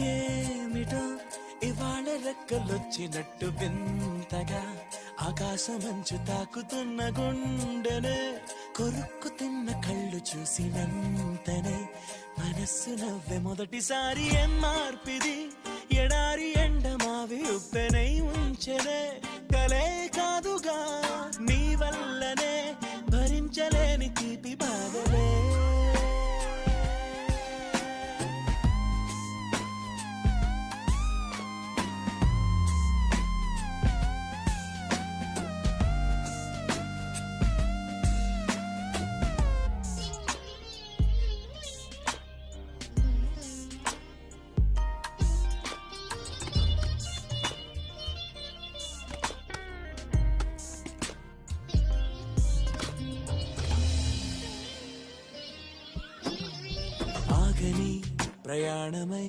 ఏమిటో ఇవాళ రెక్కలొచ్చినట్టు వింతగా ఆకాశమంచు తాకుతున్న గుండెనే కొరుక్కు తిన్న కళ్ళు చూసినంతనే మనస్సు నవ్వే మొదటిసారి ఏం మార్పిది ఎడారి ఎండమావి ఉప్పెనై ఉంచెనే కలే కాదుగా నీ వల్లనే భరించలేని తీపి బాధలే ఆగని ప్రయాణమై